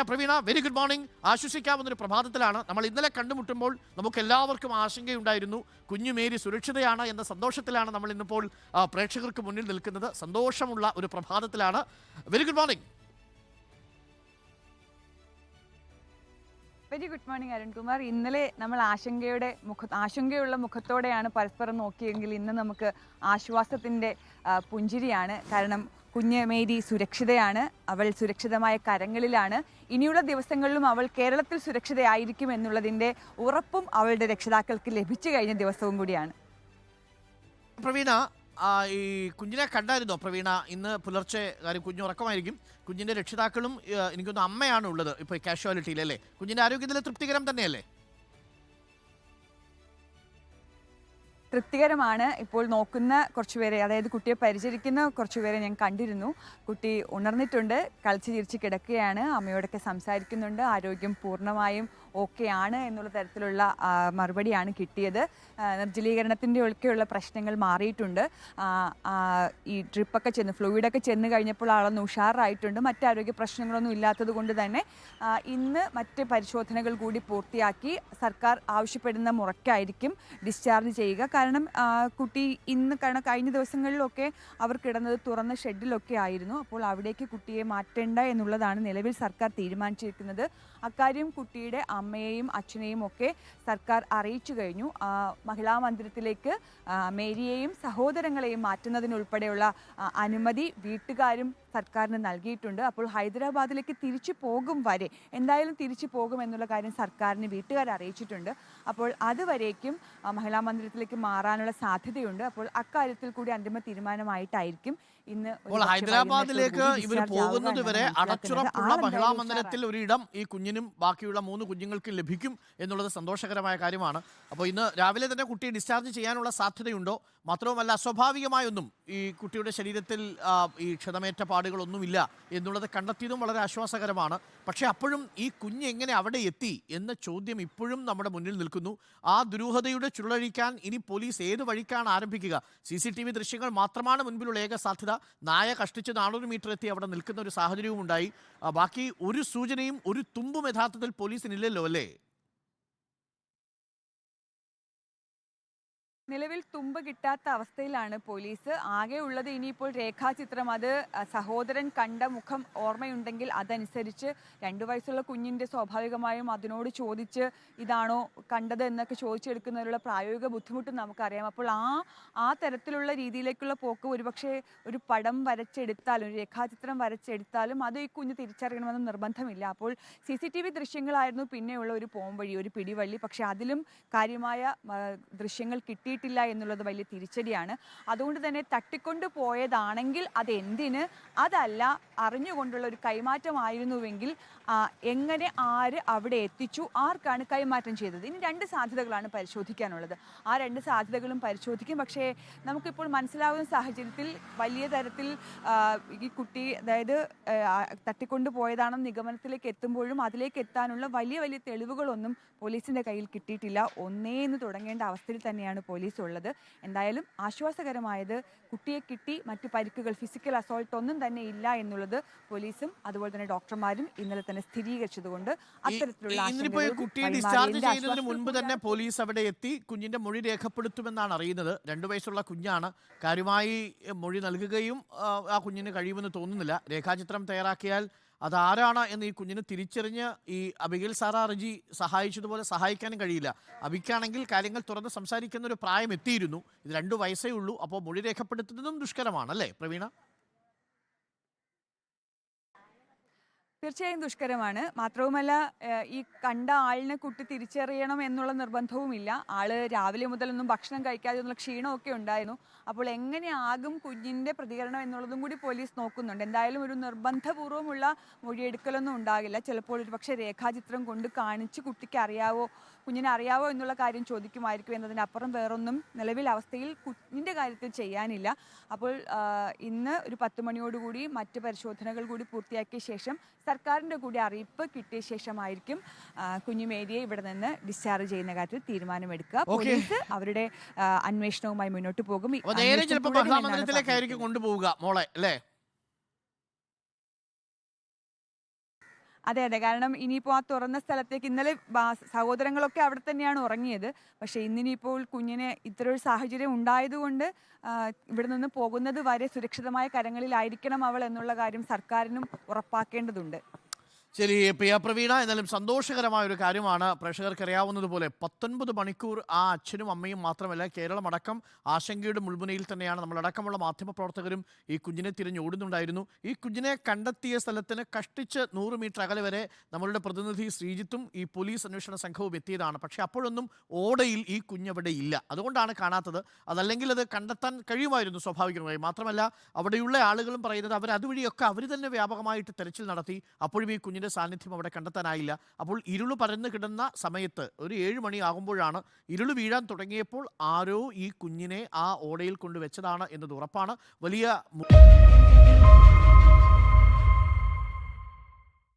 Praveena, very good morning. ആശ്വസിക്കാവുന്നൊരു പ്രഭാതത്തിലാണ് നമ്മൾ ഇന്നലെ കണ്ടുമുട്ടുമ്പോൾ നമുക്ക് എല്ലാവർക്കും ആശങ്കയുണ്ടായിരുന്നു. കുഞ്ഞു മേരി സുരക്ഷിതയാണ് എന്ന സന്തോഷത്തിലാണ് നമ്മൾ ഇന്നിപ്പോൾ പ്രേക്ഷകർക്ക് മുന്നിൽ നിൽക്കുന്നത്. സന്തോഷമുള്ള ഒരു പ്രഭാതത്തിലാണ്. Very good morning. Very good morning Arunkumar. ഇന്നലെ നമ്മൾ ആശങ്കയുള്ള മുഖത്തോടെയാണ് പരസ്പരം നോക്കിയെങ്കിൽ ഇന്ന് നമുക്ക് ആശ്വാസത്തിൻ്റെ പുഞ്ചിരിയാണ്. കാരണം കുഞ്ഞ് മേരി സുരക്ഷിതയാണ്, അവൾ സുരക്ഷിതമായ കരങ്ങളിലാണ്. ഇനിയുള്ള ദിവസങ്ങളിലും അവൾ കേരളത്തിൽ സുരക്ഷിതയായിരിക്കും എന്നുള്ളതിൻ്റെ ഉറപ്പും അവളുടെ രക്ഷിതാക്കൾക്ക് ലഭിച്ചു കഴിഞ്ഞ ദിവസവും കൂടിയാണ്. പ്രവീണ, ഈ കുഞ്ഞിനെ കണ്ടായിരുന്നോ പ്രവീണ? ഇന്ന് പുലർച്ചെ, കാര്യം കുഞ്ഞുറക്കമായിരിക്കും, കുഞ്ഞിൻ്റെ രക്ഷിതാക്കളും എനിക്കൊന്ന് അമ്മയാണ് ഉള്ളത് ഇപ്പോൾ കാഷ്വാലിറ്റിയിൽ അല്ലേ? കുഞ്ഞിൻ്റെ ആരോഗ്യത്തിൽ തൃപ്തികരം തന്നെയല്ലേ? തൃപ്തികരമാണ്. ഇപ്പോൾ നോക്കുന്ന കുറച്ചുപേരെ, അതായത് കുട്ടിയെ പരിചരിക്കുന്ന കുറച്ചുപേരെ ഞാൻ കണ്ടിരുന്നു. കുട്ടി ഉണർന്നിട്ടുണ്ട്, കളിച്ച് ചിരിച്ച് കിടക്കുകയാണ്, അമ്മയോടൊക്കെ സംസാരിക്കുന്നുണ്ട്. ആരോഗ്യം പൂർണ്ണമായും ഓക്കെ ആണ് എന്നുള്ള തരത്തിലുള്ള മറുപടിയാണ് കിട്ടിയത്. നിർജ്ജലീകരണത്തിൻ്റെ ഒക്കെയുള്ള പ്രശ്നങ്ങൾ മാറിയിട്ടുണ്ട്. ഈ ഡ്രിപ്പൊക്കെ ഫ്ലൂയിഡൊക്കെ ചെന്ന് കഴിഞ്ഞപ്പോൾ ആളൊന്ന് ഉഷാറായിട്ടുണ്ട്. മറ്റാരോഗ്യ പ്രശ്നങ്ങളൊന്നും ഇല്ലാത്തത് കൊണ്ട് തന്നെ ഇന്ന് മറ്റ് പരിശോധനകൾ കൂടി പൂർത്തിയാക്കി സർക്കാർ ആവശ്യപ്പെടുന്ന മുറയ്ക്കായിരിക്കും ഡിസ്ചാർജ് ചെയ്യുക. കാരണം കുട്ടി കഴിഞ്ഞ ദിവസങ്ങളിലൊക്കെ അവർ കിടന്നത് തുറന്ന ഷെഡിലൊക്കെ ആയിരുന്നു. അപ്പോൾ അവിടേക്ക് കുട്ടിയെ മാറ്റേണ്ട എന്നുള്ളതാണ് നിലവിൽ സർക്കാർ തീരുമാനിച്ചിരിക്കുന്നത്. അക്കാര്യം കുട്ടിയുടെ അമ്മയെയും അച്ഛനെയും ഒക്കെ സർക്കാർ അറിയിച്ചു കഴിഞ്ഞു. മഹിളാ മന്ദിരത്തിലേക്ക് മേരിയെയും സഹോദരങ്ങളെയും മാറ്റുന്നതിനുൾപ്പെടെയുള്ള അനുമതി വീട്ടുകാരും സർക്കാരിന് നൽകിയിട്ടുണ്ട്. അപ്പോൾ ഹൈദരാബാദിലേക്ക് തിരിച്ചു പോകും വരെ, എന്തായാലും തിരിച്ചു പോകും എന്നുള്ള കാര്യം സർക്കാരിന് വീട്ടുകാർ അറിയിച്ചിട്ടുണ്ട്. അപ്പോൾ അതുവരേക്കും മഹിളാ മന്ദിരത്തിലേക്ക് മാറാനുള്ള സാധ്യതയുണ്ട്. അപ്പോൾ അക്കാര്യത്തിൽ കൂടി അന്തിമ തീരുമാനമായിട്ടായിരിക്കും ഇന്ന് ഹൈദരാബാദിലേക്ക് ഇവർ പോകുന്നത് വരെ അടച്ചുറപ്പുള്ള മഹിളാ മന്ദിരത്തിൽ ഒരിടം ഈ കുഞ്ഞിനും ബാക്കിയുള്ള 3 കുഞ്ഞുങ്ങൾക്കും ലഭിക്കും എന്നുള്ളത് സന്തോഷകരമായ കാര്യമാണ്. അപ്പോൾ ഇന്ന് രാവിലെ തന്നെ കുട്ടിയെ ഡിസ്ചാർജ് ചെയ്യാനുള്ള സാധ്യതയുണ്ടോ? മാത്രവുമല്ല, അസ്വാഭാവികമായൊന്നും ഈ കുട്ടിയുടെ ശരീരത്തിൽ ഈ ക്ഷതമേറ്റ പാടുകളൊന്നുമില്ല എന്നുള്ളത് കണ്ടെത്തിയതും വളരെ ആശ്വാസകരമാണ്. പക്ഷേ അപ്പോഴും ഈ കുഞ്ഞ് എങ്ങനെ അവിടെ എത്തി എന്ന ചോദ്യം ഇപ്പോഴും നമ്മുടെ മുന്നിൽ നിൽക്കുന്നു. ആ ദുരൂഹതയുടെ ചുഴലിക്കാൻ ഇനി പോലീസ് ഏത് വഴിക്കാണ് ആരംഭിക്കുക? CCTV ദൃശ്യങ്ങൾ മാത്രമാണ് മുൻപിലുള്ള ഏക സാധ്യത. നായ കഷ്ടിച്ച് 400 മീറ്റർ എത്തി അവിടെ നിൽക്കുന്ന ഒരു സാഹചര്യവും ഉണ്ടായി. ബാക്കി ഒരു സൂചനയും ഒരു തുമ്പും യഥാർത്ഥത്തിൽ പോലീസിനില്ലല്ലോ അല്ലേ? നിലവിൽ തുമ്പ് കിട്ടാത്ത അവസ്ഥയിലാണ് പോലീസ്. ആകെ ഉള്ളത് ഇനിയിപ്പോൾ രേഖാചിത്രം. അത് സഹോദരൻ കണ്ട മുഖം ഓർമ്മയുണ്ടെങ്കിൽ അതനുസരിച്ച് 2 വയസ്സുള്ള കുഞ്ഞിൻ്റെ സ്വാഭാവികമായും അതിനോട് ചോദിച്ച് ഇതാണോ കണ്ടത് എന്നൊക്കെ ചോദിച്ചെടുക്കുന്നതിലുള്ള പ്രായോഗിക ബുദ്ധിമുട്ടും നമുക്കറിയാം. അപ്പോൾ ആ തരത്തിലുള്ള രീതിയിലേക്കുള്ള പോക്ക് ഒരുപക്ഷെ ഒരു പടം വരച്ചെടുത്താലും, ഒരു രേഖാചിത്രം വരച്ചെടുത്താലും അത് ഈ കുഞ്ഞ് തിരിച്ചറിയണമെന്ന് നിർബന്ധമില്ല. അപ്പോൾ CCTV ദൃശ്യങ്ങളായിരുന്നു പിന്നെയുള്ള ഒരു പോംവഴി, ഒരു പിടിവള്ളി. പക്ഷേ അതിലും കാര്യമായ ദൃശ്യങ്ങൾ കിട്ടി ില്ല എന്നുള്ളത് വലിയ തിരിച്ചടിയാണ്. അതുകൊണ്ട് തന്നെ തട്ടിക്കൊണ്ടു പോയതാണെങ്കിൽ അതെന്തിന്, അതല്ല അറിഞ്ഞുകൊണ്ടുള്ള ഒരു കൈമാറ്റമായിരുന്നുവെങ്കിൽ എങ്ങനെ, ആര് അവിടെ എത്തിച്ചു, ആർക്കാണ് കൈമാറ്റം ചെയ്തത്? ഇനി 2 സാധ്യതകളാണ് പരിശോധിക്കാനുള്ളത്. ആ 2 സാധ്യതകളും പരിശോധിക്കും. പക്ഷേ നമുക്കിപ്പോൾ മനസ്സിലാവുന്ന സാഹചര്യത്തിൽ വലിയ തരത്തിൽ ഈ കുട്ടി, അതായത് തട്ടിക്കൊണ്ടു പോയതാണെന്ന് നിഗമനത്തിലേക്ക് എത്തുമ്പോഴും അതിലേക്ക് എത്താനുള്ള വലിയ വലിയ തെളിവുകളൊന്നും പോലീസിൻ്റെ കയ്യിൽ കിട്ടിയിട്ടില്ല. ഒന്നേന്ന് തുടങ്ങേണ്ട അവസ്ഥയിൽ തന്നെയാണ് പോലീസ് ഉള്ളത്. എന്തായാലും ആശ്വാസകരമായത് കുട്ടിയെ കിട്ടി, മറ്റു പരിക്കുകൾ, ഫിസിക്കൽ അസോൾട്ട് ഒന്നും തന്നെ ഇല്ല എന്നുള്ളത് പോലീസും അതുപോലെ തന്നെ ഡോക്ടർമാരും ഇന്നലെ തന്നെ സ്ഥിരീകരിച്ചതുകൊണ്ട് അത്തരത്തിലുള്ള കുട്ടിയെ ഡിസ്ചാർജ് ചെയ്യുന്നതിന് മുൻപ് തന്നെ പോലീസ് അവിടെ എത്തി കുഞ്ഞിന്റെ മൊഴി രേഖപ്പെടുത്തുമെന്നാണ് അറിയുന്നത്. 2 വയസ്സുള്ള കുഞ്ഞാണ്. കാര്യമായി മൊഴി നൽകുകയും ആ കുഞ്ഞിന് കഴിയുമെന്ന് തോന്നുന്നില്ല. രേഖാചിത്രം തയ്യാറാക്കിയാൽ അതാരാണ് എന്ന് ഈ കുഞ്ഞിന് തിരിച്ചറിഞ്ഞ് ഈ അബിഗേൽ സാറാ റജി സഹായിച്ചതുപോലെ സഹായിക്കാനും കഴിയില്ല. അബിക്കാണെങ്കിൽ കാര്യങ്ങൾ തുറന്ന് സംസാരിക്കുന്ന ഒരു പ്രായം എത്തിയിരുന്നു. ഇത് 2 വയസ്സേ ഉള്ളൂ. അപ്പോൾ മൊഴി രേഖപ്പെടുത്തുന്നതും ദുഷ്കരമാണ് അല്ലേ പ്രവീണ? തീർച്ചയായും ദുഷ്കരമാണ്. മാത്രവുമല്ല, ഈ കണ്ട ആളിനെ കുട്ടി തിരിച്ചറിയണം എന്നുള്ള നിർബന്ധവുമില്ല. ആള് രാവിലെ മുതലൊന്നും ഭക്ഷണം കഴിക്കാതെ എന്നുള്ള ക്ഷീണമൊക്കെ ഉണ്ടായിരുന്നു. അപ്പോൾ എങ്ങനെയാകും കുഞ്ഞിൻ്റെ പ്രതികരണം എന്നുള്ളതും കൂടി പോലീസ് നോക്കുന്നുണ്ട്. എന്തായാലും ഒരു നിർബന്ധപൂർവ്വമുള്ള മൊഴിയെടുക്കലൊന്നും ഉണ്ടാകില്ല. ചിലപ്പോൾ ഒരു പക്ഷേ രേഖാചിത്രം കൊണ്ട് കാണിച്ച് കുഞ്ഞിനെ അറിയാവോ എന്നുള്ള കാര്യം ചോദിക്കുമായിരിക്കും. എന്നതിനപ്പുറം വേറൊന്നും നിലവിൽ അവസ്ഥയിൽ കുഞ്ഞിൻ്റെ കാര്യത്തിൽ ചെയ്യാനില്ല. അപ്പോൾ ഇന്ന് ഒരു 10 മണിയോടുകൂടി മറ്റ് പരിശോധനകൾ കൂടി പൂർത്തിയാക്കിയ ശേഷം സർക്കാരിൻ്റെ കൂടി അറിയിപ്പ് കിട്ടിയ ശേഷമായിരിക്കും കുഞ്ഞു മേരിയെ ഇവിടെ നിന്ന് ഡിസ്ചാർജ് ചെയ്യുന്ന കാര്യത്തിൽ തീരുമാനമെടുക്കുക. പോലീസ് അവരുടെ അന്വേഷണവുമായി മുന്നോട്ട് പോകും. കൊണ്ടുപോവുക മോളെ അല്ലേ? അതെ അതെ, കാരണം ഇനിയിപ്പോൾ ആ തുറന്ന സ്ഥലത്തേക്ക് ഇന്നലെ സഹോദരങ്ങളൊക്കെ അവിടെ തന്നെയാണ് ഉറങ്ങിയത്. പക്ഷേ ഇന്നിനിപ്പോൾ കുഞ്ഞിന് ഇത്തരൊരു സാഹചര്യം ഉണ്ടായതുകൊണ്ട് ഇവിടെ നിന്ന് പോകുന്നത് വരെ സുരക്ഷിതമായ കരങ്ങളിലായിരിക്കണം അവൾ എന്നുള്ള കാര്യം സർക്കാരിനും ഉറപ്പാക്കേണ്ടതുണ്ട്. ശരി, പ്രിയ പ്രവീണ, എന്നാലും സന്തോഷകരമായ ഒരു കാര്യമാണ്. പ്രേക്ഷകർക്ക് അറിയാവുന്നതുപോലെ 19 മണിക്കൂർ ആ അച്ഛനും അമ്മയും മാത്രമല്ല, കേരളമടക്കം ആശങ്കയുടെ മുൾമുനയിൽ തന്നെയാണ്. നമ്മളടക്കമുള്ള മാധ്യമപ്രവർത്തകരും ഈ കുഞ്ഞിനെ തിരഞ്ഞോടുന്നുണ്ടായിരുന്നു. ഈ കുഞ്ഞിനെ കണ്ടെത്തിയ സ്ഥലത്തിന് കഷ്ടിച്ച് 100 മീറ്റർ അകലെ വരെ നമ്മളുടെ പ്രതിനിധി ശ്രീജിത്തും ഈ പോലീസ് അന്വേഷണ സംഘവും എത്തിയതാണ്. പക്ഷേ അപ്പോഴൊന്നും ഓടയിൽ ഈ കുഞ്ഞവിടെ ഇല്ല. അതുകൊണ്ടാണ് കാണാത്തത്. അതല്ലെങ്കിൽ അത് കണ്ടെത്താൻ കഴിയുമായിരുന്നു സ്വാഭാവികമായി. മാത്രമല്ല, അവിടെയുള്ള ആളുകളും പറയുന്നത് അതുവഴിയൊക്കെ അവർ തന്നെ വ്യാപകമായിട്ട് തെരച്ചിൽ നടത്തി. അപ്പോഴും ഈ കുഞ്ഞിൻ്റെ സാന്നിധ്യം അവിടെ കണ്ടെത്താനായില്ല. അപ്പോൾ ഇരുള് പരന്നു കിടന്ന സമയത്ത് ഒരു 7 മണി ആകുമ്പോഴാണ്, ഇരുള് വീഴാൻ തുടങ്ങിയപ്പോൾ ആരോ ഈ കുഞ്ഞിനെ ആ ഓടയിൽ കൊണ്ടുവച്ചതാണ് എന്നത് ഉറപ്പാണ്. വലിയ